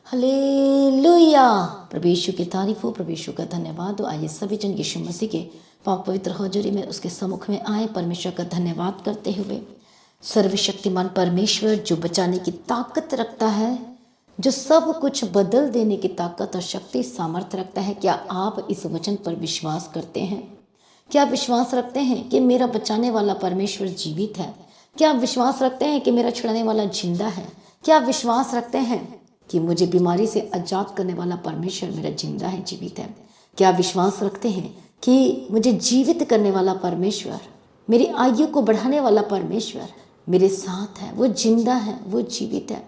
Hallelujah. प्रभु यीशु की तारीफ हो, प्रभु यीशु का धन्यवाद हो। आइए सभी जन यीशु मसीह के पाक पवित्र हजूरी में उसके सम्मुख में आए, परमेश्वर का धन्यवाद करते हुए। सर्वशक्तिमान परमेश्वर जो बचाने की ताकत रखता है, जो सब कुछ बदल देने की ताकत और शक्ति सामर्थ्य रखता है, क्या आप इस वचन पर विश्वास करते हैं? क्या आप विश्वास रखते हैं कि मेरा बचाने वाला परमेश्वर जीवित है? क्या आप विश्वास रखते हैं कि मेरा छुड़ाने वाला जिंदा है? क्या आप विश्वास रखते हैं कि मुझे बीमारी से आजाद करने वाला परमेश्वर मेरा जिंदा है, जीवित है? क्या आप विश्वास रखते हैं कि मुझे जीवित करने वाला परमेश्वर, मेरी आयु को बढ़ाने वाला परमेश्वर मेरे साथ है, वो जिंदा है, वो जीवित है?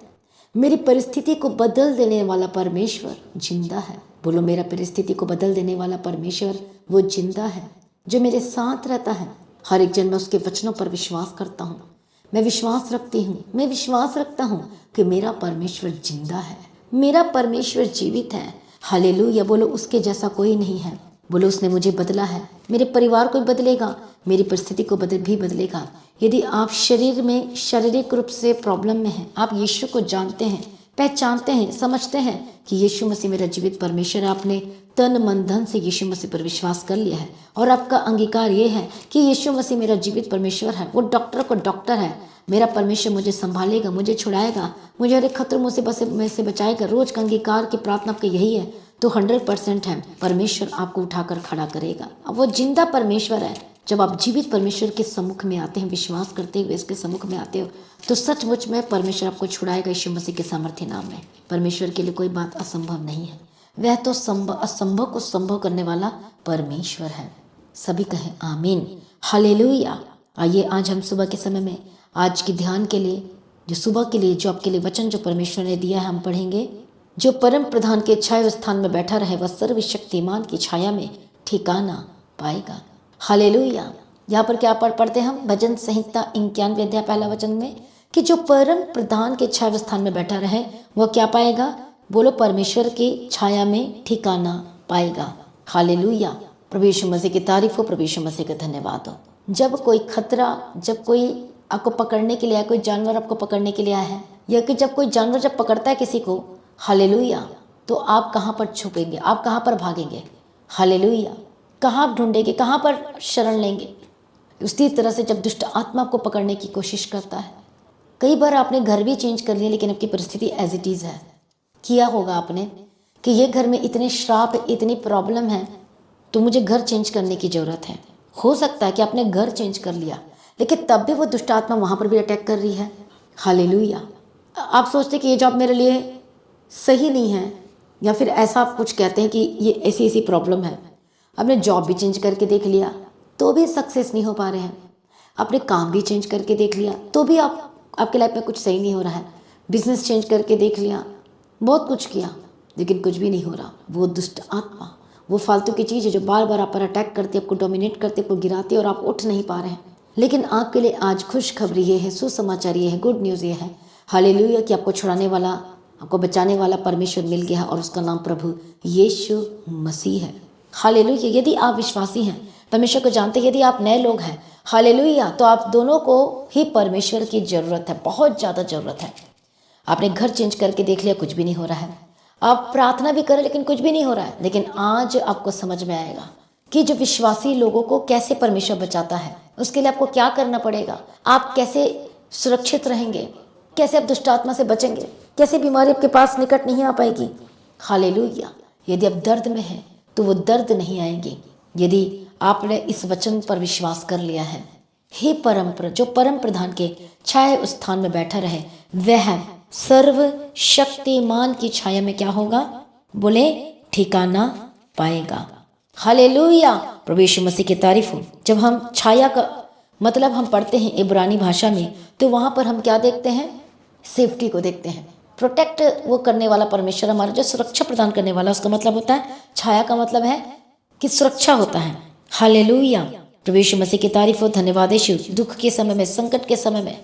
मेरी परिस्थिति को बदल देने वाला परमेश्वर जिंदा है। बोलो, मेरा परिस्थिति को बदल देने वाला परमेश्वर वो जिंदा है, जो मेरे साथ रहता है। हर एक जन में उसके वचनों पर विश्वास करता हूँ। मैं विश्वास रखती हूँ, मैं विश्वास रखता हूँ कि मेरा परमेश्वर जिंदा है, मेरा परमेश्वर जीवित है। हालेलुया। बोलो, उसके जैसा कोई नहीं है। बोलो, उसने मुझे बदला है, मेरे परिवार को बदलेगा, मेरी परिस्थिति को भी बदलेगा। यदि आप शरीर में शारीरिक रूप से प्रॉब्लम में हैं, आप यीशु को जानते हैं, पहचानते हैं, समझते हैं कि यीशु मसीह मेरा जीवित परमेश्वर है, आपने तन मन धन से यीशु मसीह पर विश्वास कर लिया है और आपका अंगीकार ये है कि यीशु मसीह मेरा जीवित परमेश्वर है, वो डॉक्टर को डॉक्टर है, मेरा परमेश्वर मुझे संभालेगा, मुझे छुड़ाएगा, मुझे हर एक खतरों मुसीबत में से बचाएगा। रोज का अंगीकार की प्रार्थना आपका यही है तो 100% है, परमेश्वर आपको उठाकर खड़ा करेगा। अब वो जिंदा परमेश्वर है। जब आप जीवित परमेश्वर के सम्मुख में आते हैं, विश्वास करते हुए इसके सम्मुख में आते हो, तो सचमुच में परमेश्वर आपको छुड़ाएगा यीशु मसीह के सामर्थ्य नाम में। परमेश्वर के लिए कोई बात असंभव नहीं है। वह तो असंभव को संभव करने वाला परमेश्वर है। सभी कहें आमीन, हालेलुया। आइए आज हम सुबह के समय में आज के ध्यान के लिए, जो सुबह के लिए, जो आपके लिए वचन जो परमेश्वर ने दिया है, हम पढ़ेंगे। जो परम प्रधान के छाया स्थान में बैठा रहे, वह सर्वशक्तिमान की छाया में ठिकाना पाएगा। हालेलुया। यहाँ पर क्या पढ़ते हम? भजन संहिता 91 अध्याय पहला वचन में कि जो परम प्रधान के छाया स्थान में बैठा रहे वह क्या पाएगा? बोलो, परमेश्वर की छाया में ठिकाना पाएगा। हालेलुया। प्रभु यीशु मसीह की तारीफ हो, प्रभु यीशु मसीह का धन्यवाद हो। जब कोई खतरा, जब कोई आपको पकड़ने के लिए आया, कोई जानवर आपको पकड़ने के लिए आया है, या कि जब कोई जानवर जब पकड़ता है किसी को, हालेलुया, तो आप कहाँ पर छुपेंगे? आप कहाँ पर भागेंगे? हालेलुया। कहाँ आप ढूंढेंगे? कहाँ पर शरण लेंगे? उसी तरह से जब दुष्ट आत्मा आपको पकड़ने की कोशिश करता है, कई बार आपने घर भी चेंज कर लिया लेकिन आपकी परिस्थिति एज इट इज़ है। किया होगा आपने कि ये घर में इतने श्राप, इतनी प्रॉब्लम है, तो मुझे घर चेंज करने की ज़रूरत है। हो सकता है कि आपने घर चेंज कर लिया लेकिन तब भी वो दुष्ट आत्मा वहाँ पर भी अटैक कर रही है। हालेलुया। आप सोचते कि ये जॉब मेरे लिए सही नहीं है, या फिर ऐसा आप कुछ कहते हैं कि ये ऐसी ऐसी प्रॉब्लम है। आपने जॉब भी चेंज करके देख लिया तो भी सक्सेस नहीं हो पा रहे हैं। आपने काम भी चेंज करके देख लिया तो भी आपके लाइफ में कुछ सही नहीं हो रहा है। बिजनेस चेंज करके देख लिया, बहुत कुछ किया लेकिन कुछ भी नहीं हो रहा। वो दुष्ट आत्मा, वो फालतू की चीज़ है जो बार बार आप पर अटैक करती है, आपको डोमिनेट करती है, आपको गिराती है और आप उठ नहीं पा रहे हैं। लेकिन आपके लिए आज खुशखबरी ये है, सुसमाचार ये है, गुड न्यूज़ ये है, हालेलुया, कि आपको छुड़ाने वाला, आपको बचाने वाला परमेश्वर मिल गया है और उसका नाम प्रभु यीशु मसीह है। हालेलुया। यदि आप विश्वासी हैं, परमेश्वर को जानते हैं, यदि आप नए लोग हैं, हालेलुया, तो आप दोनों को ही परमेश्वर की ज़रूरत है, बहुत ज़्यादा ज़रूरत है। आपने घर चेंज करके देख लिया, कुछ भी नहीं हो रहा है। आप प्रार्थना भी करें लेकिन कुछ भी नहीं हो रहा है। लेकिन आज आपको समझ में आएगा कि जो विश्वासी लोगों को कैसे परमेश्वर बचाता है। उसके लिए आपको क्या करना पड़ेगा, आप कैसे सुरक्षित रहेंगे, कैसे आप दुष्ट आत्मा से बचेंगे, कैसे बीमारी आपके पास निकट नहीं आ पाएगी। हालेलुया। यदि आप दर्द में हैं तो वो दर्द नहीं आएगी, यदि आपने इस वचन पर विश्वास कर लिया है। हे जो परम प्रधान के छाया स्थान में बैठा रहे, वह सर्वशक्तिमान की छाया में क्या होगा? बोले, ठिकाना पाएगा। हालेलुया। प्रभु यीशु मसीह की तारीफ हो। जब हम छाया का मतलब हम पढ़ते हैं इब्रानी भाषा में, तो वहाँ पर हम क्या देखते हैं? सेफ्टी को देखते हैं। प्रोटेक्ट वो करने वाला परमेश्वर, हमारा जो सुरक्षा प्रदान करने वाला, उसका मतलब होता है छाया का मतलब है कि सुरक्षा होता है। हालेलुया। प्रभु यीशु मसीह की तारीफ हो, धन्यवाद यीशु। दुख के समय में, संकट के समय में,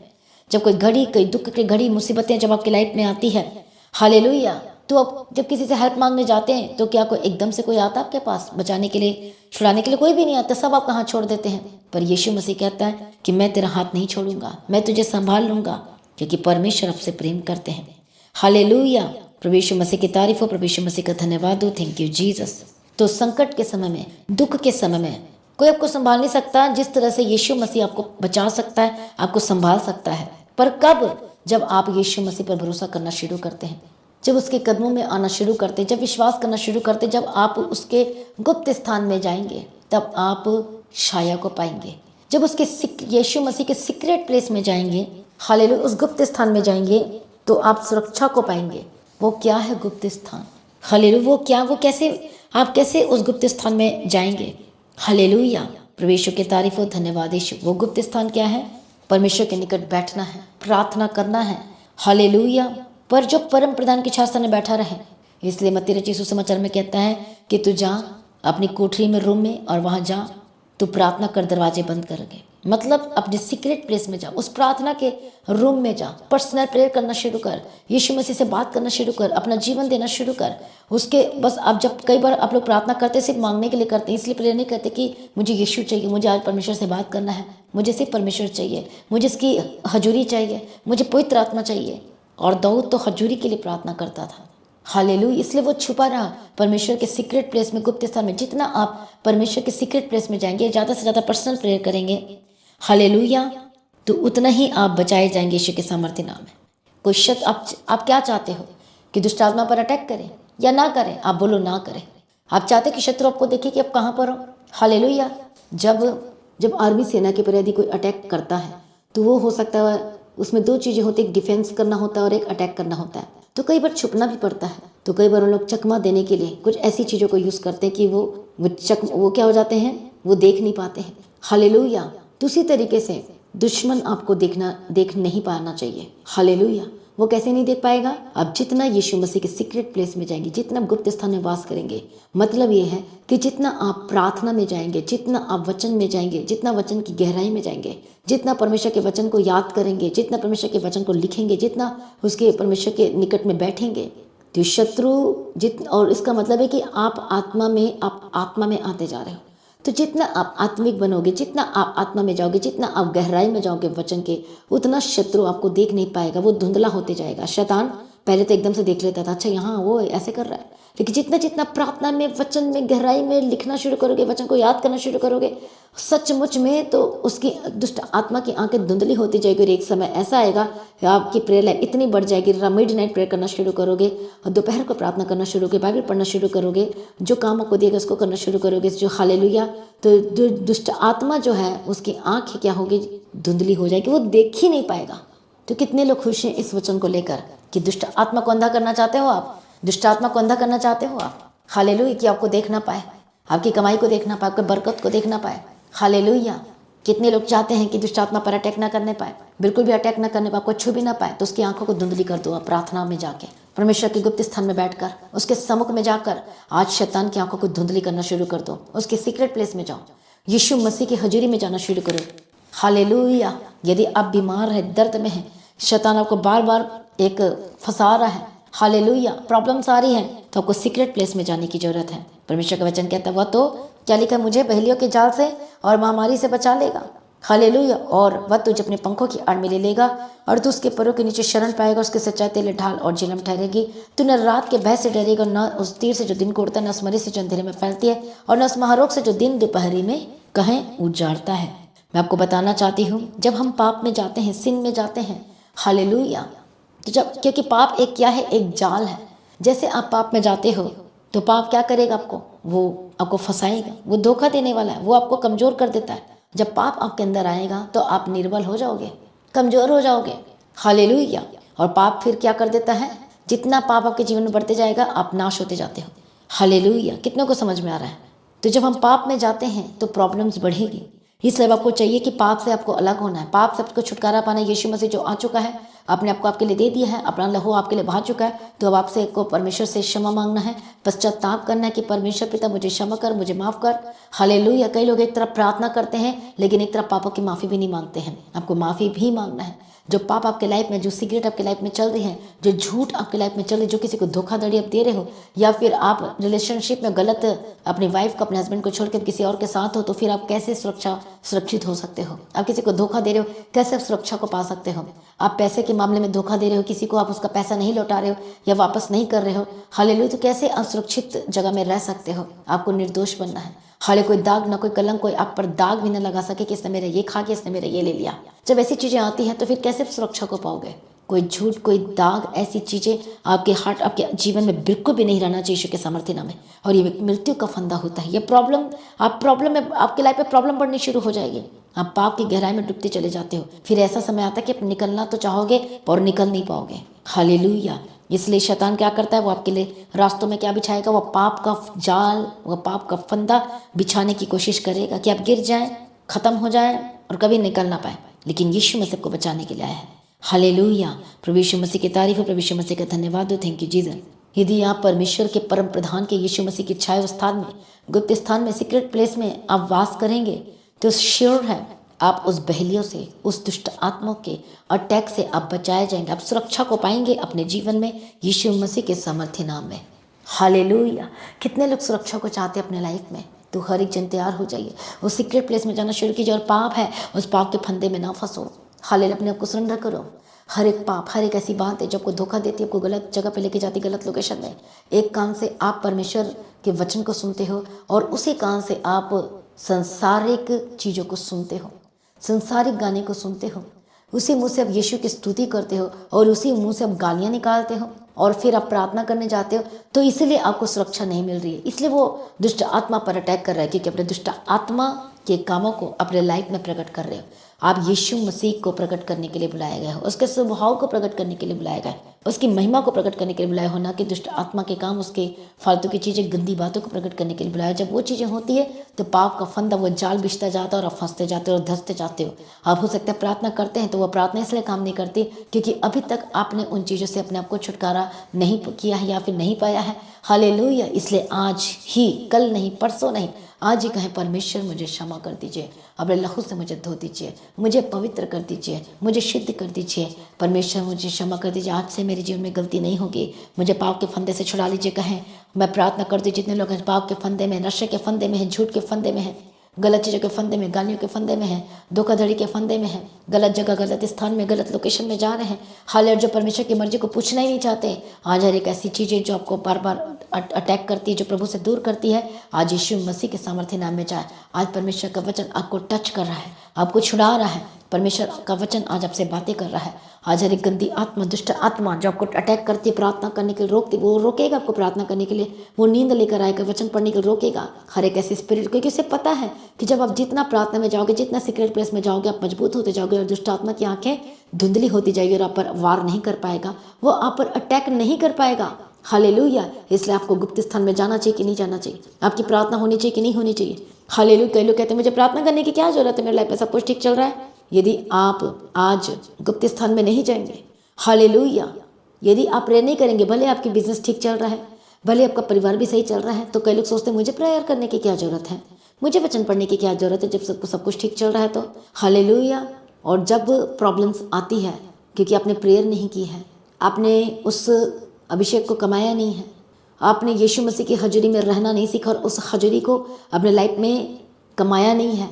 जब कोई दुख की घड़ी, मुसीबतें जब आपकी लाइफ में आती है, हालेलुया, तो आप जब किसी से हेल्प मांगने जाते हैं तो क्या कोई एकदम से कोई आता आपके पास बचाने के लिए, छुड़ाने के लिए? कोई भी नहीं आता, सब आप कहाँ छोड़ देते हैं। पर यीशु मसीह कहता है कि मैं तेरा हाथ नहीं छोड़ूंगा, मैं तुझे संभाल लूंगा, क्योंकि परमेश्वर आपसे प्रेम करते हैं। हालेलुया। प्रभु यीशु मसीह की तारीफ हो, प्रभु यीशु मसीह का धन्यवाद हो। Thank you Jesus. तो संकट के समय में, दुख के समय में कोई आपको संभाल नहीं सकता जिस तरह से यीशु मसीह आपको बचा सकता है, आपको संभाल सकता है। पर कब? जब आप यीशु मसीह पर भरोसा करना शुरू करते हैं, जब उसके कदमों में आना शुरू करते हैं, जब विश्वास करना शुरू करते हैं, जब आप उसके गुप्त स्थान में जाएंगे तब आप छाया को पाएंगे। जब उसके यीशु मसीह के सीक्रेट प्लेस में जाएंगे, हालेलुया, उस गुप्त स्थान में जाएंगे तो आप सुरक्षा को पाएंगे। वो क्या है गुप्त स्थान? हालेलुया, वो क्या, वो कैसे, आप कैसे उस गुप्त स्थान में जाएंगे? हालेलुया, प्रभु यीशु की तारीफ हो, धन्यवाद यीशु। वो गुप्त स्थान क्या है? परमेश्वर के निकट बैठना है, प्रार्थना करना है। हालेलुया, पर जो परम प्रधान की छाया में बैठा रहे। इसलिए मत्ती रचित सुसमाचार में कहता है कि तू जा अपनी कोठरी में, रूम में, और वहाँ जा तू प्रार्थना कर, दरवाजे बंद करके। मतलब अपने सीक्रेट प्लेस में जा, उस प्रार्थना के रूम में जा, पर्सनल प्रेयर करना शुरू कर, यीशु मसीह से बात करना शुरू कर, अपना जीवन देना शुरू कर उसके। बस आप जब कई बार आप लोग प्रार्थना करते सिर्फ मांगने के लिए करते हैं, इसलिए प्रेयर नहीं करते कि मुझे यीशु चाहिए, मुझे आज परमेश्वर से बात करना है, मुझे सिर्फ परमेश्वर चाहिए, मुझे इसकी हजूरी चाहिए, मुझे पवित्र आत्मा चाहिए। और दाऊद तो हजूरी के लिए प्रार्थना करता था। हालेलुया, इसलिए वो छुपा रहा परमेश्वर के सीक्रेट प्लेस में, गुप्त स्थान में। जितना आप परमेश्वर के सीक्रेट प्लेस में जाएंगे, ज़्यादा से ज़्यादा पर्सनल प्रेयर करेंगे, हालेलुया, तो उतना ही आप बचाए जाएंगे यीशु के सामर्थ्य नाम में। कोई शत आप क्या चाहते हो कि दुष्ट आत्मा पर अटैक करें या ना करें? आप बोलो ना करें। आप चाहते कि शत्रु आपको देखे कि आप कहाँ पर हो? हालेलुया, जब आर्मी सेना के पर यदि कोई अटैक करता है तो वो हो सकता है, उसमें दो चीज़ें होती है, एक डिफेंस करना होता है और एक अटैक करना होता है। तो कई बार छुपना भी पड़ता है। तो कई बार उन लोग चकमा देने के लिए कुछ ऐसी चीज़ों को यूज़ करते हैं कि वो क्या हो जाते हैं, वो देख नहीं पाते हैं। हालेलुया, तो उसी तरीके से दुश्मन आपको देख नहीं पाना चाहिए। हालेलुया, वो कैसे नहीं देख पाएगा? आप जितना यीशु मसीह के सीक्रेट प्लेस में जाएंगे, जितना गुप्त स्थान में वास करेंगे, मतलब ये है कि जितना आप प्रार्थना में जाएंगे, जितना आप वचन में जाएंगे, जितना वचन की गहराई में जाएंगे, जितना परमेश्वर के वचन को याद करेंगे, जितना परमेश्वर के वचन को लिखेंगे, जितना उसके परमेश्वर के निकट में बैठेंगे, तो शत्रु और इसका मतलब है कि आप आत्मा में आते जा रहे हो। तो जितना आप आत्मिक बनोगे, जितना आप आत्मा में जाओगे, जितना आप गहराई में जाओगे वचन के, उतना शत्रु आपको देख नहीं पाएगा, वो धुंधला होते जाएगा। शैतान पहले तो एकदम से देख लेता था, अच्छा यहाँ वो ऐसे कर रहा है, लेकिन जितना प्रार्थना में, वचन में, गहराई में लिखना शुरू करोगे, वचन को याद करना शुरू करोगे, सचमुच में तो उसकी दुष्ट आत्मा की आंखें धुंधली होती जाएगी। और एक समय ऐसा आएगा कि आपकी प्रेयर लाइफ इतनी बढ़ जाएगी, मिडनाइट प्रेयर करना शुरू करोगे और दोपहर को प्रार्थना करना शुरू करोगे, बाइबल पढ़ना शुरू करोगे, जो काम आपको दिएगा उसको करना शुरू करोगे, जो हालेलुया। तो जो दुष्ट आत्मा जो है उसकी आंखें क्या होगी, धुंधली हो जाएगी, वो देख ही नहीं पाएगा। तो कितने लोग खुश हैं इस वचन को लेकर कि दुष्ट आत्मा को अंधा करना चाहते हो आप, दुष्ट आत्मा को अंधा करना चाहते हो आप। हालेलुया, कि आपको देख ना पाए, आपकी कमाई को देख ना पाए, आपकी बरकत को देख ना पाए। हालेलुया, कितने लोग चाहते हैं कि दुष्ट आत्मा पर अटैक ना करने पाए, बिल्कुल भी अटैक ना करने पाए, आपको छू भी ना पाए। तो उसकी आंखों को धुंधली कर दो आप प्रार्थना में जाके, परमेश्वर के गुप्त स्थान में बैठकर, उसके सम्मुख में जाकर आज शैतान की आंखों को धुंधली करना शुरू कर दो। उसके सीक्रेट प्लेस में जाओ, यीशु मसीह की हजूरी में जाना शुरू करो। हालेलुया, यदि आप बीमार है, दर्द में है, शैतान आपको बार बार एक फंसा रहा है, हालेलुया, प्रॉब्लम्स आ रही हैं, तो आपको सीक्रेट प्लेस में जाने की जरूरत है। परमेश्वर का वचन कहता है, वह तो क्या लिखा, मुझे बहेलियों के जाल से और महामारी से बचा लेगा। हालेलुया, और वह तुझे अपने पंखों की आड़ में ले लेगा और तू उसके पैरों के नीचे शरण पाएगा। उसके सच्चाई तेरे ढाल और झिलम ठहरेगी। तू न रात के भय से डरेगा, न उस तीर से जो दिन को उड़ता है, न उस मरी से जो अंधेरे में फैलती है, और न उस महारोग से जो दिन दोपहरी में कहें उजाड़ता है। मैं आपको बताना चाहती हूँ, जब हम पाप में जाते हैं, सिन में जाते हैं, हालेलुया, तो क्योंकि पाप एक क्या है, एक जाल है। जैसे आप पाप में जाते हो तो पाप क्या करेगा, वो आपको फंसाएगा, वो धोखा देने वाला है, वो आपको कमज़ोर कर देता है। जब पाप आपके अंदर आएगा तो आप निर्बल हो जाओगे, कमज़ोर हो जाओगे। हालेलुया, और पाप फिर क्या कर देता है, जितना पाप आपके जीवन में बढ़ते जाएगा आप नाश होते जाते हो। हालेलुया, कितनों को समझ में आ रहा है? तो जब हम पाप में जाते हैं तो प्रॉब्लम्स बढ़ेगी। इसलिए आपको चाहिए कि पाप से आपको अलग होना है, पाप से आपको छुटकारा पाना है। यीशु मसीह जो आ चुका है, अपने आपको आपके लिए दे दिया है, अपना लहू आपके लिए बहा चुका है। तो अब आपसे को परमेश्वर से क्षमा मांगना है, पश्चाताप करना है कि परमेश्वर पिता मुझे क्षमा कर, मुझे माफ़ कर। हालेलुया, कई लोग एक तरफ प्रार्थना करते हैं लेकिन एक तरफ पापों की माफ़ी भी नहीं मांगते हैं। आपको माफ़ी भी मांगना है। जो पाप आपके लाइफ में, जो सिगरेट आपके लाइफ में चल रही है, जो झूठ आपके लाइफ में चल रही है, जो किसी को धोखाधड़ी आप दे रहे हो, या फिर आप रिलेशनशिप में गलत अपनी वाइफ को, अपने हस्बैंड को छोड़ के किसी और के साथ हो, तो फिर आप कैसे सुरक्षित हो सकते हो। आप किसी को धोखा दे रहे हो, कैसे आप सुरक्षा को पा सकते हो। आप पैसे के मामले में धोखा दे रहे हो, किसी को आप उसका पैसा नहीं लौटा रहे हो या वापस नहीं कर रहे हो, हालेलुया, तो कैसे असुरक्षित जगह में रह सकते हो। आपको निर्दोष बनना है। हाले कोई दाग ना कोई कलंक, कोई आप पर दाग भी ना लगा सके कि इसने मेरा ये खा के इसने मेरा ये ले लिया। जब ऐसी चीज़ें आती हैं तो फिर कैसे सुरक्षा को पाओगे। कोई झूठ, कोई दाग, ऐसी चीज़ें आपके हार्ट, आपके जीवन में बिल्कुल भी नहीं रहना चाहिए यीशु के सामर्थ्य नाम में। और ये मृत्यु का फंदा होता है। ये प्रॉब्लम में आपकी लाइफ में प्रॉब्लम बढ़नी शुरू हो जाएगी। आप पाप की गहराई में डूबते चले जाते हो। फिर ऐसा समय आता है कि आप निकलना तो चाहोगे और निकल नहीं पाओगे। हालेलुया। इसलिए शैतान क्या करता है, वो आपके लिए रास्तों में क्या बिछाएगा, वो पाप का जाल, वो पाप का फंदा बिछाने की कोशिश करेगा कि आप गिर जाएं, खत्म हो जाएं और कभी निकल ना पाए। लेकिन यीशु मसीह को बचाने के लिए आया है। हालेलुया। प्रभु यीशु मसीह की तारीफ हो, प्रभु यीशु मसीह का धन्यवाद हो। Thank you Jesus. यदि आप परमेश्वर के परम प्रधान के यीशु मसीह की छाया स्थान में, गुप्त स्थान में, सीक्रेट प्लेस में आप वास करेंगे तो श्योर है आप उस बहेलियों से, उस दुष्ट आत्माओं के अटैक से आप बचाए जाएंगे। आप सुरक्षा को पाएंगे अपने जीवन में यीशु मसीह के सामर्थ्य नाम में। हालेलुया। कितने लोग सुरक्षा को चाहते हैं अपने लाइफ में। तो हर एक जन तैयार हो जाइए, उस सीक्रेट प्लेस में जाना शुरू कीजिए और पाप है उस पाप के फंदे में ना फंसो। हालेलुया। अपने आप को सरेंडर करो। हर एक पाप, हर एक ऐसी बात है जो आपको धोखा देती है, आपको गलत जगह पे लेके जाती, गलत लोकेशन में। एक कान से आप परमेश्वर के वचन को सुनते हो और उसी कान से आप संसारिक चीज़ों को सुनते हो, संसारिक गाने को सुनते हो। उसी मुंह से आप यीशु की स्तुति करते हो और उसी मुंह से आप गालियाँ निकालते हो और फिर आप प्रार्थना करने जाते हो। तो इसलिए आपको सुरक्षा नहीं मिल रही है, इसलिए वो दुष्ट आत्मा पर अटैक कर रहा है, क्योंकि अपने दुष्ट आत्मा के कामों को अपने लाइफ में प्रकट कर रहे हो। आप यीशु मसीह को प्रकट करने के लिए बुलाया गया हो, उसके स्वभाव को प्रकट करने के लिए बुलाया गया है, उसकी महिमा को प्रकट करने के लिए बुलाया हो, ना कि दुष्ट आत्मा के काम, उसके फालतू की चीज़ें, गंदी बातों को प्रकट करने के लिए बुलाया। जब वो चीज़ें होती है तो पाप का फंदा, वो जाल बिछता जाता है और आप फंसते जाते हो और धंसते जाते हो। आप हो सकता है प्रार्थना करते हैं तो वो प्रार्थना इसलिए काम नहीं करती क्योंकि अभी तक आपने उन चीज़ों से अपने आप को छुटकारा नहीं किया है या फिर नहीं पाया है। हालेलुया। इसलिए आज ही, कल नहीं, परसों नहीं, आज ही कहें, परमेश्वर मुझे क्षमा कर दीजिए, अपने लहू से मुझे धो दीजिए, मुझे पवित्र कर दीजिए, मुझे शुद्ध कर दीजिए। परमेश्वर मुझे क्षमा कर दीजिए, आज से मेरे जीवन में गलती नहीं होगी, मुझे पाप के फंदे से छुड़ा लीजिए। कहें, मैं प्रार्थना कर दी। जितने लोग पाप के फंदे में, नशे के फंदे में हैं, झूठ के फंदे में हैं, गलत चीज़ों के फंदे में, गालियों के फंदे में है, धोखाधड़ी के फंदे में है, गलत जगह, गलत स्थान में, गलत लोकेशन में जा रहे हैं, हाल जो परमेश्वर की मर्जी को पूछना ही नहीं चाहते। आज हर एक ऐसी चीज़ें जो आपको बार बार अटैक करती है, जो प्रभु से दूर करती है, आज यीशु मसीह के सामर्थ्य नाम में जाए। आज परमेश्वर का वचन आपको टच कर रहा है, आपको छुड़ा रहा है। परमेश्वर का वचन आज आपसे बातें कर रहा है। आज हर एक गंदी आत्मा, दुष्ट आत्मा जो आपको अटैक करती है, प्रार्थना करने के लिए रोकती, वो रोकेगा आपको प्रार्थना करने के लिए, वो नींद लेकर आएगा, वचन पढ़ने के लिए रोकेगा। हर एक ऐसी स्पिरिट, क्योंकि उसे पता है कि जब आप जितना प्रार्थना में जाओगे, जितना सीक्रेट प्लेस में जाओगे, आप मजबूत होते जाओगे और दुष्ट आत्मा की आंखें धुंधली होती जाएगी और आप पर वार नहीं कर पाएगा, वो आप पर अटैक नहीं कर पाएगा। हालेलुया। इसलिए आपको गुप्त स्थान में जाना चाहिए कि नहीं जाना चाहिए, आपकी प्रार्थना होनी चाहिए कि नहीं होनी चाहिए। हालेलुया। कई लोग कहते हैं मुझे प्रार्थना करने की क्या जरूरत है, मेरे लाइफ में सब कुछ ठीक चल रहा है। यदि आप आज गुप्त स्थान में नहीं जाएंगे, हालेलुया, यदि आप प्रेयर नहीं करेंगे, भले आपकी बिजनेस ठीक चल रहा है, भले आपका परिवार भी सही चल रहा है, तो कई लोग सोचते हैं मुझे प्रेयर करने की क्या ज़रूरत है, मुझे वचन पढ़ने की क्या ज़रूरत है, जब सब कुछ ठीक चल रहा है तो। हालेलुया। और जब प्रॉब्लम्स आती है, क्योंकि आपने प्रेयर नहीं की है, आपने उस अभिषेक को कमाया नहीं है, आपने यीशु मसीह की हजूरी में रहना नहीं सीखा और उस हजूरी को अपने लाइफ में कमाया नहीं है।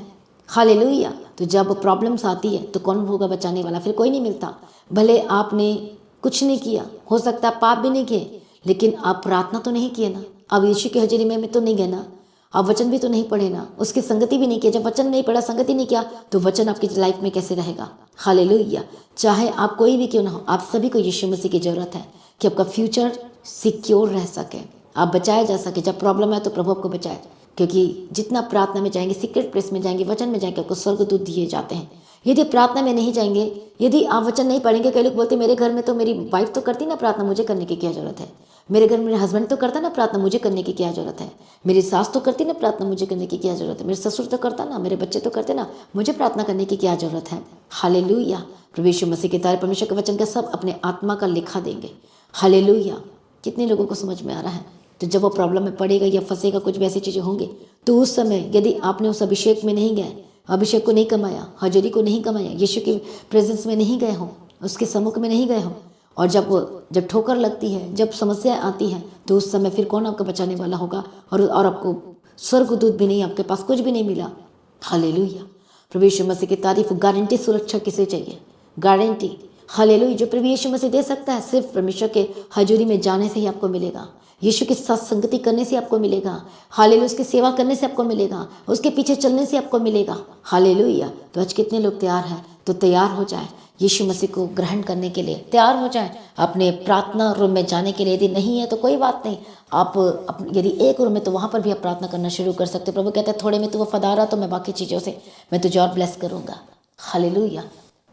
हालेलुया। तो जब प्रॉब्लम्स आती है तो कौन होगा बचाने वाला, फिर कोई नहीं मिलता। भले आपने कुछ नहीं किया, हो सकता है पाप भी नहीं किए, लेकिन आप प्रार्थना तो नहीं किए ना, आप यीशु की हजूरी में तो नहीं गए ना, आप वचन भी तो नहीं पढ़े ना, उसकी संगति भी नहीं किया। जब वचन नहीं पढ़ा, संगति नहीं किया, तो वचन आपकी लाइफ में कैसे रहेगा। हालेलुया। चाहे आप कोई भी क्यों ना हो, आप सभी को यीशु मसीह की ज़रूरत है कि आपका फ्यूचर सिक्योर रह सके, आप बचाए जा सके। जब प्रॉब्लम है तो प्रभु आपको बचाए, क्योंकि जितना प्रार्थना में जाएंगे, सीक्रेट प्लेस में जाएंगे, वचन में जाएंगे, आपको स्वर्गदूत दिए जाते हैं। यदि प्रार्थना में नहीं जाएंगे, यदि आप वचन नहीं पढ़ेंगे, कई लोग बोलते मेरे घर में तो मेरी वाइफ तो करती ना प्रार्थना, मुझे करने की क्या ज़रूरत है, मेरे घर में मेरे हस्बैंड तो करता ना प्रार्थना, मुझे करने की क्या ज़रूरत है, मेरी सास तो करती ना प्रार्थना, मुझे करने की क्या ज़रूरत है, मेरे ससुर तो करता ना, मेरे बच्चे तो करते ना, मुझे प्रार्थना करने की क्या ज़रूरत है। हालेलुया। प्रभु यीशु मसीह के तारे परमेश्वर के वचन का सब अपने आत्मा का लिखा देंगे। हालेलुया। कितने लोगों को समझ में आ रहा है। तो जब वो प्रॉब्लम में पड़ेगा या फंसेगा, कुछ भी ऐसी चीज़ें होंगी, तो उस समय यदि आपने उस अभिषेक में नहीं गए, अभिषेक को नहीं कमाया, हजूरी को नहीं कमाया, यीशु के प्रेजेंस में नहीं गए हो, उसके सम्मुख में नहीं गए हो, और जब ठोकर लगती है, जब समस्या आती है, तो उस समय फिर कौन आपका बचाने वाला होगा। और आपको स्वर्गदूत भी नहीं, आपके पास कुछ भी नहीं मिला। हालेलुया। प्रभु यीशु मसीह की तारीफ। गारंटी सुरक्षा किसे चाहिए? गारंटी, हालेलुया, जो प्रभु यीशु मसीह दे सकता है सिर्फ परमेश्वर के हजूरी में जाने से ही आपको मिलेगा। यीशु के साथ संगति करने से आपको मिलेगा। हालेलुया, उसकी सेवा करने से आपको मिलेगा, उसके पीछे चलने से आपको मिलेगा। हालेलुया। तो आज कितने लोग तैयार हैं? तो तैयार हो जाए, यीशु मसीह को ग्रहण करने के लिए तैयार हो जाए, अपने प्रार्थना रूम में जाने के लिए। यदि नहीं है तो कोई बात नहीं, आप यदि एक रूम में तो वहाँ पर भी आप प्रार्थना करना शुरू कर सकते हो। प्रभु कहते हैं थोड़े में तो वो फदारा, तो मैं बाकी चीज़ों से मैं तुझे और ब्लेस करूँगा। हालेलुया।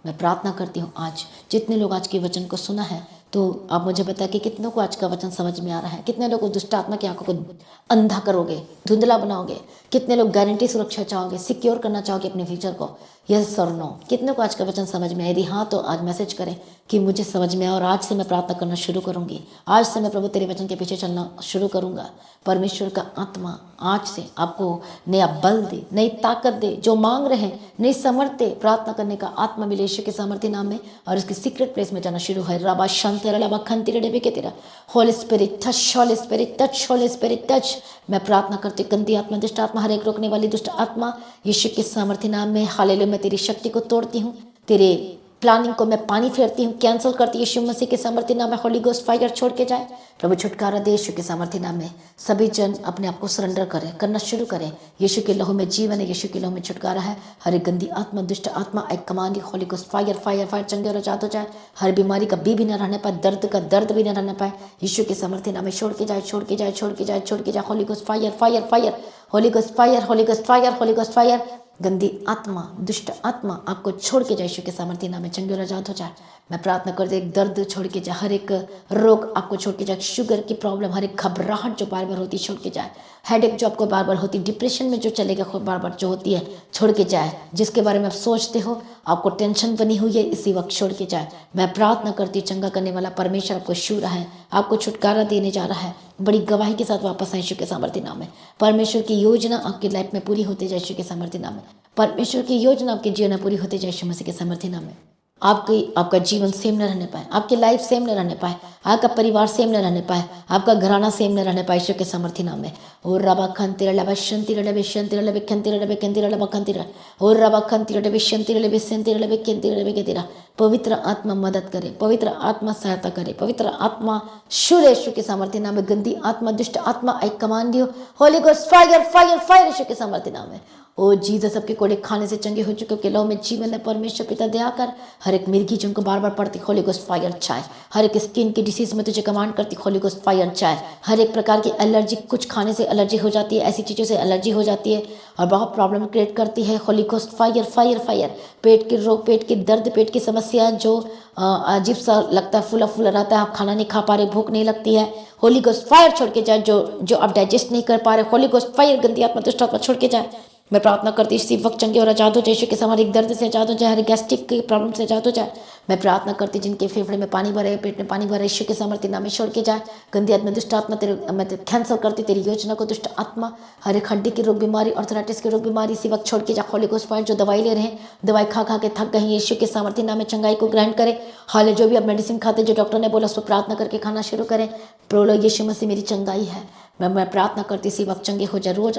मैं प्रार्थना करती हूँ आज जितने लोग आज के वचन को सुना है, तो आप मुझे बताएं कि कितनों को आज का वचन समझ में आ रहा है। कितने लोग दुष्ट आत्मा की आंखों को अंधा करोगे, धुंधला बनाओगे। कितने लोग गारंटी सुरक्षा चाहोगे, सिक्योर करना चाहोगे अपने फ्यूचर को। यस और नो, कितने को आज का वचन समझ में आए? यदि हाँ तो आज मैसेज करें कि मुझे समझ में आया और आज से मैं प्रार्थना करना शुरू करूंगी। आज से मैं प्रभु तेरे वचन के पीछे चलना शुरू करूंगा। परमेश्वर का आत्मा आज से आपको नया बल दे, नई ताकत दे, जो मांग रहे हैं नई समर्थ दे, प्रार्थना करने का आत्मा मिले यीशु के सामर्थ्य नाम में, और उसकी सीक्रेट प्लेस में जाना शुरू है। रबा शांति रबा खंती रे के तेरा Holi spirit touch, Holi spirit touch, Holi spirit touch. मैं प्रार्थना करती गंदी आत्मा, दुष्ट आत्मा, हर एक रोकने वाली दुष्ट आत्मा यीशु के सामर्थ्य नाम में, हालेलुया, मैं तेरी शक्ति को तोड़ती हूँ, तेरे प्लानिंग को मैं पानी फेरती हूँ, कैंसिल करती हूँ यीशु मसीह के सामर्थ्य नाम में। होली गोस्ट फायर छोड़ के जाए। प्रभु छुटकारा दे यीशु के सामर्थ्य नाम में। सभी जन अपने आप को सरेंडर करें, करना शुरू करें। यीशु के लहू में जीवन है, यीशु के लहू में छुटकारा है। हर एक गंदी आत्मा, दुष्ट आत्मा, एक command holy ghost fire fire fire चंगे और आजाद हो जाए। हर बीमारी का भी न रहने पाए, दर्द का दर्द भी न रहने पाए, यीशु के सामर्थ्य नाम में छोड़ के जाए, छोड़ के जाए, छोड़ के जाए, छोड़ के जाए। Holi ghost fire fire fire, Holi ghost fire, Holi ghost fire, Holi ghost fire. गंदी आत्मा, दुष्ट आत्मा आपको छोड़ के जाए, यीशु के सामर्थ्य नाम में चंगे और आजाद हो जाए। मैं प्रार्थना करती हूँ, एक दर्द छोड़ के जाए, हर एक रोग आपको छोड़ के जाए, शुगर की प्रॉब्लम, हर एक घबराहट जो बार बार होती है छोड़ के जाए, हेडेक जो आपको बार बार होती, डिप्रेशन में जो चलेगा बार बार जो होती है छोड़ के जाए, जिसके बारे में आप सोचते हो, आपको टेंशन बनी हुई है, इसी वक्त छोड़ के जाए। मैं प्रार्थना करती हूँ, चंगा करने वाला परमेश्वर आपको छू रहा है, आपको छुटकारा देने जा रहा है। बड़ी गवाही के साथ वापस आए यीशु के सामर्थ्य नाम में। परमेश्वर की योजना आपकी लाइफ में पूरी होती जाए यीशु के सामर्थ्य नाम में। परमेश्वर की योजना आपके जीवन में पूरी होती जाए यीशु मसीह के सामर्थ्य नाम में। आपका जीवन सेम न रहने पाए, आपकी लाइफ सेम न रहने पाए, आपका परिवार सेम न रहने पाए, आपका घराना सेम न रहने पाए यीशु के सामर्थ्य नाम में। और रबा खंती रबा शंति रबे शंति रबे खंती रबे खंती रबा खंती र और रबा खंती रबे शंति रबे शंति रबे खंती रबे के तेरा पवित्र आत्मा मदद करे, पवित्र आत्मा सहायता करे, पवित्र आत्मा शुरू यीशु के सामर्थ्य नाम में। गंदी आत्मा, दुष्ट आत्मा, I command you holy ghost fire fire fire Yeshu के सामर्थ्य नाम में। ओ जीसस, सबके कोड़े खाने से चंगे हो चुके, लहू में जीवन है। परमेश्वर पिता दया कर, हर एक मिर्गी जिनको बार बार पड़ती, होली गोस्ट फायर चाहे। हर एक स्किन की डिसीज में तुझे कमांड करती, होली गोस्ट फायर चाहे। हर एक प्रकार की एलर्जी, कुछ खाने से एलर्जी हो जाती है, ऐसी चीज़ों से एलर्जी हो जाती है और बहुत प्रॉब्लम क्रिएट करती है। Holy ghost fire fire fire. पेट के रोग, पेट के दर्द, पेट की समस्या जो अजीब सा लगता है, फूला फूला रहता है, आप खाना नहीं खा पा रहे, भूख नहीं लगती है, होली गोस्ट फायर छोड़ के जाए। जो आप डाइजेस्ट नहीं कर पा रहे, होली गोस्ट फायर, गंदी आत्मा, दुष्ट आत्मा छोड़ के जाए। मैं प्रार्थना करती इसी वक्त चंगे और आजाद हो जाए यीशु के सामने। एक दर्द से आजाद हो जाए, हर गैस्ट्रिक की प्रॉब्लम से आजाद हो जाए। मैं प्रार्थना करती जिनके फेफड़े में पानी भरे, पेट में पानी भरे, यीशु के सामर्थ्य नाम में छोड़ के जाए। गंदी आत्मा, दुष्ट आत्मा, मैं कैंसिल करती तेरी योजना को। दुष्ट आत्मा, हर एक हड्डी की रोग बीमारी, ऑर्थराइटिस की रोग बीमारी इसी वक्त छोड़ के जाए। होली गोस्ट फायर, जो दवाई ले रहे हैं, दवाई खा खा के थक गए, यीशु के सामर्थ्य नाम में चंगाई को ग्रहण करें। हाल जो भी अब मेडिसिन खाते, जो डॉक्टर ने बोला उस पर प्रार्थना करके खाना शुरू करें। प्रोलो यीशु मसीह मेरी चंगाई है। मैं प्रार्थना करती इसी वक्त चंगे हो जाए। रोज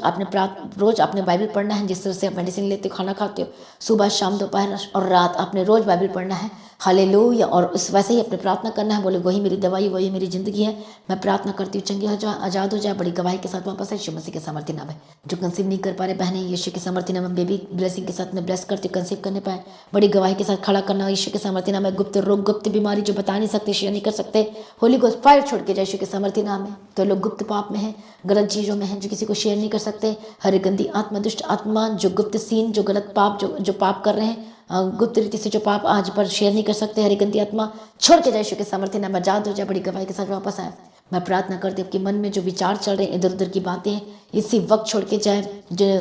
आपने बाइबल पढ़ना है, जिस तरह से आप मेडिसिन लेते हो, खाना खाते हो, सुबह शाम दोपहर और रात आपने रोज बाइबल पढ़ना है। हालेलुया। और उस वैसे ही अपने प्रार्थना करना है, बोले वही मेरी दवाई, वही मेरी जिंदगी है। मैं प्रार्थना करती हूँ चंगे हो जाए, आजाद हो जाए, बड़ी गवाही के साथ वापस है यीशु मसीह के सामर्थ्य नाम है। जो कंसीव नहीं कर पा रहे बहनें, यीशु के सामर्थ्य नाम में बेबी ब्लेसिंग के साथ मैं ब्लेस करती हूँ, कंसीव करने पाए, बड़ी गवाही के साथ खड़ा करना यीशु के सामर्थ्य नाम है। गुप्त रोग, गुप्त बीमारी जो बता नहीं सकते, शेयर नहीं कर सकते, होली गोस्ट फायर छोड़ के जाए यीशु के सामर्थ्य नाम में। तो लोग गुप्त पाप में हैं, गलत चीज़ों में हैं, जो किसी को शेयर नहीं कर सकते। हर गंदी आत्मा, दुष्ट आत्मा, जो गुप्त सीन, जो गलत पाप, जो पाप कर रहे हैं, गुप्त रीति से जो पाप आज पर शेयर नहीं कर सकते, हरी गंदी आत्मा छोड़ के जाए यीशु के सामर्थ्य नाम में। आजाद हो जाए, बड़ी गवाही के साथ वापस आए। मैं प्रार्थना करती हूँ आपके मन में जो विचार चल रहे हैं, इधर उधर की बातें, इसी वक्त छोड़ के जाए। जो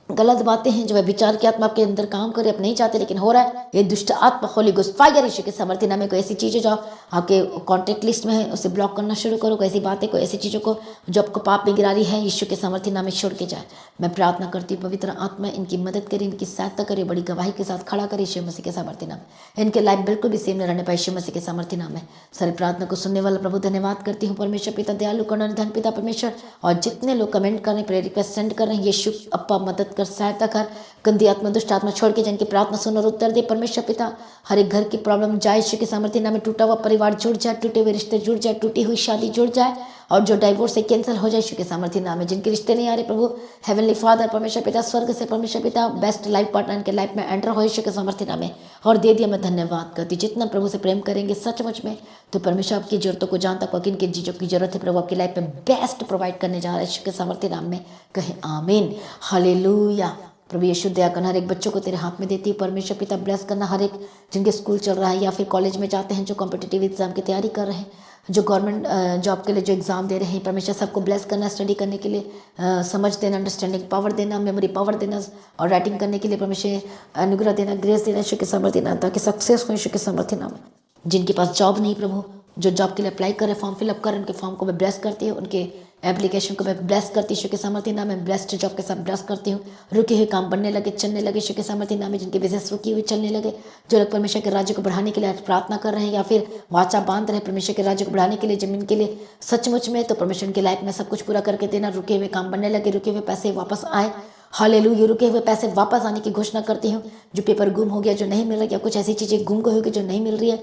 गलत बातें हैं, जो है विचार की आत्मा आपके अंदर काम करे, आप नहीं चाहते लेकिन हो रहा है, ये दुष्ट आत्मा होली गोस्ट फायर यीशु के सामर्थ्य नाम में। कोई ऐसी चीज़ें जो आपके कॉन्टेक्ट लिस्ट में है उसे ब्लॉक करना शुरू करो। कोई ऐसी बातें, कोई ऐसी चीज़ों को जो आपको पाप में गिरा रही है, यीशु के सामर्थ्य नाम में छोड़ के जाए। मैं प्रार्थना करती हूँ पवित्र आत्मा इनकी मदद करे, इनकी सहायता करे, बड़ी गवाही के साथ खड़ा करे यीशु मसीह के सामर्थ्य नाम। इनके लाइफ बिल्कुल भी सेम न रहने पाए यीशु मसीह के सामर्थ्य नाम है। सारी प्रार्थना को सुनने वाला प्रभु धन्यवाद करती हूँ। परमेश्वर पिता दयालु करुणानिधि धन पिता परमेश्वर, और जितने लोग कमेंट कर रहे हैं, प्रेयर रिक्वेस्ट सेंड कर रहे हैं, यीशु अप्पा मदद कर सहायता कर। गंदी आत्मा दुष्ट आत्मा छोड़ के जिनकी प्रार्थना सुन और उत्तर दे परमेश्वर पिता। हर एक घर की प्रॉब्लम जाए यीशु के सामर्थ्य नाम में। टूटा हुआ परिवार जुड़ जाए, टूटे हुए रिश्ते जुड़ जाए, टूटी हुई शादी जुड़ जाए और जो डाइवोर्स से कैंसिल हो जाए यीशु के सामर्थ्य नाम में। जिनके रिश्ते नहीं आ रहे प्रभु हेवनली फादर परमेश्वर पिता स्वर्ग से परमेश्वर पिता बेस्ट लाइफ पार्टनर इनके लाइफ में एंटर हो यीशु के सामर्थ्य नाम में और दे दिया। मैं धन्यवाद करती जितना प्रभु से प्रेम करेंगे सचमुच में तो परमेश्वर आपकी जरूरतों को जानता को किन किन चीज़ों की जरूरत है प्रभु आपकी लाइफ में बेस्ट प्रोवाइड करने जा रहा है यीशु के सामर्थ्य नाम में। कहे आमीन हालेलुया। प्रभु यीशु दया करना। हर एक बच्चों को तेरे हाथ में देती है परमेश्वर पिता। ब्लेस करना हर एक जिनके स्कूल चल रहा है या फिर कॉलेज में जाते हैं, जो कॉम्पिटिटिव एग्जाम की तैयारी कर रहे हैं, जो गवर्नमेंट जॉब के लिए जो एग्ज़ाम दे रहे हैं, परमेश्वर सबको ब्लेस करना। स्टडी करने के लिए समझ देना, अंडरस्टैंडिंग पावर देना, मेमोरी पावर देना और राइटिंग करने के लिए परमेश्वर अनुग्रह देना, ग्रेस देना यीशु के सामर्थ्य नाम ताकि सक्सेस हो यीशु के सामर्थ्य नाम। जिनके पास जॉब नहीं प्रभु जो जॉब के लिए अप्लाई कर रहे फॉर्म फिलअप कर उनके फॉर्म को मैं ब्लेस करती हूँ, उनके एप्लीकेशन को मैं ब्लेस करती हूँ यीशु के सामर्थ्य नाम में। ब्लेस्ड जॉब के साथ ब्लेस करती हूँ। रुके हुए काम बनने लगे, चलने लगे यीशु के सामर्थ्य नाम में। जिनके बिजनेस रुकी हुई चलने लगे, जो लोग परमेश्वर के राज्य को बढ़ाने के लिए प्रार्थना कर रहे हैं या फिर वाचा बांध रहे हैं परमेश्वर के राज्य को बढ़ाने के लिए जमीन के लिए सचमुच में, तो परमेश्वर की लाइफ में सब कुछ पूरा करके देना। रुके हुए काम बनने लगे, रुके हुए पैसे वापस आए। हालेलुया। रुके हुए पैसे वापस आने की घोषणा करती हूँ। जो पेपर गुम हो गया, जो नहीं मिल रहा, या कुछ ऐसी चीज़ें गुम गई होगी जो नहीं मिल रही है,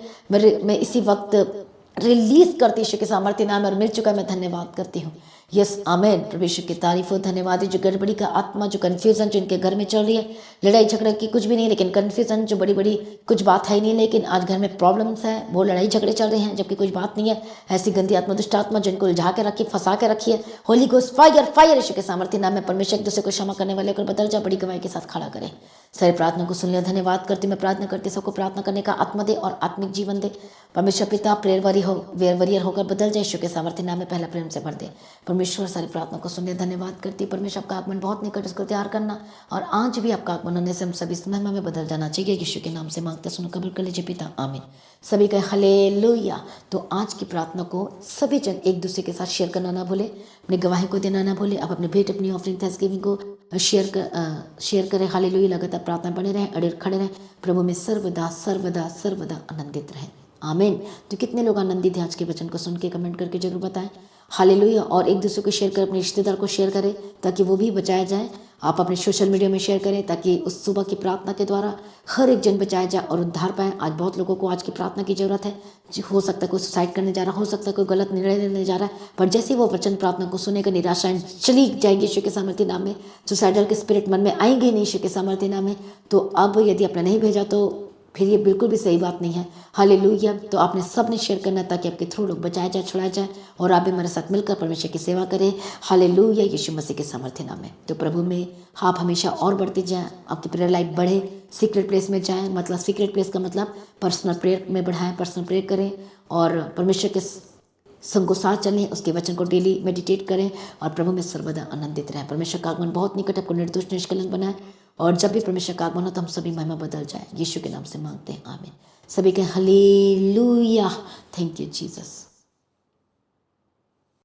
मैं इसी वक्त रिलीज करती यीशु के सामर्थ्य नाम और मिल चुका है। मैं धन्यवाद करती हूँ। Yes amen. प्रभु यीशु की तारीफ हो, धन्यवाद है। जो गड़बड़ी का आत्मा, जो कन्फ्यूजन जो इनके घर में चल रही है, लड़ाई झगड़े की कुछ भी नहीं लेकिन कन्फ्यूजन, जो बड़ी बड़ी कुछ बात है ही नहीं लेकिन आज घर में प्रॉब्लम्स है, वो लड़ाई झगड़े चल रहे हैं जबकि कुछ बात नहीं है। ऐसी गंदी आत्मा दुष्ट आत्मा जिनको उलझा के रखी, फंसा के रखी है, holy ghost fire fire Yeshu के सामर्थ्य नाम में। परमेश्वर एक दूसरे को क्षमा करने वाले को बदल जा, बड़ी गवाही के साथ खड़ा करे। सारी प्रार्थना को सुन लिया, धन्यवाद करती। मैं प्रार्थना करती सबको प्रार्थना करने का आत्मा दे और आत्मिक जीवन दे। परमेश्वर पिता प्रेयर वॉरियर होकर बदल जाए यीशु के सामर्थ्य नाम में। पहला प्रेम से भर दे परमेश्वर। सारी प्रार्थना को सुन लिया, धन्यवाद करती। परमेश्वर आपका आगमन बहुत निकट, उसको तैयार करना और आज भी आपका आगमन होने से हम सभी इस महिमा में बदल जाना चाहिए। यीशु के नाम से मांगते सुनो, कबूल कर लीजिए पिता, आमीन। सभी का हालेलुया। तो आज की प्रार्थना को सभी जन एक दूसरे के साथ शेयर करना ना भूले, अपनी गवाही को देना ना भूले। आप अपने भेंट, अपनी ऑफरिंग, थैंक्सगिविंग को शेयर करें। हालेलुया। लगातार प्रार्थना बने रहें, अड़े खड़े रहें। प्रभु में सर्वदा सर्वदा सर्वदा आनंदित रहें, आमीन। तो कितने लोग आनंदित हैं आज के वचन को सुन के, कमेंट करके जरूर बताएं। हालेलुया। और एक दूसरे को शेयर करें, अपने रिश्तेदार को शेयर करें ताकि वो भी बचाया जाए। आप अपने सोशल मीडिया में शेयर करें ताकि उस सुबह की प्रार्थना के द्वारा हर एक जन बचाया जाए और उद्धार पाए। आज बहुत लोगों को आज की प्रार्थना की जरूरत है। हो सकता है कोई सुसाइड करने जा रहा, हो सकता है कोई गलत निर्णय लेने जा रहा है, पर जैसे ही वो वचन प्रार्थना को सुनेगा निराशाएं चली जाएगी यीशु के सामर्थ्य नाम में। सुसाइडल के स्पिरिट मन में आएंगे नहीं यीशु के सामर्थ्य नाम में। तो अब यदि आपने नहीं भेजा तो फिर ये बिल्कुल भी सही बात नहीं है। हालेलुया। तो आपने सब ने शेयर करना ताकि आपके थ्रू लोग बचाया जाए, छुड़ाया जाए और आप भी हमारे साथ मिलकर परमेश्वर की सेवा करें। हालेलुया। यीशु मसीह के सामर्थ्य नाम में। तो प्रभु में आप हमेशा और बढ़ते जाएं, आपकी प्रेयर लाइफ बढ़े, सीक्रेट प्लेस में जाएं। मतलब सीक्रेट प्लेस का मतलब पर्सनल प्रेयर में बढ़ाएं, पर्सनल प्रेयर करें और परमेश्वर के संग साथ चलें, उसके वचन को डेली मेडिटेट करें और प्रभु में सर्वदा आनंदित रहें। परमेश्वर का आगमन बहुत निकट, आपको निर्दोष निष्कलंक बनाए और जब भी परमेश्वर का आगमन हो तो हम सभी महिमा बदल जाए। यीशु के नाम से मांगते हैं, आमीन। सभी के हालेलुया। Thank you Jesus.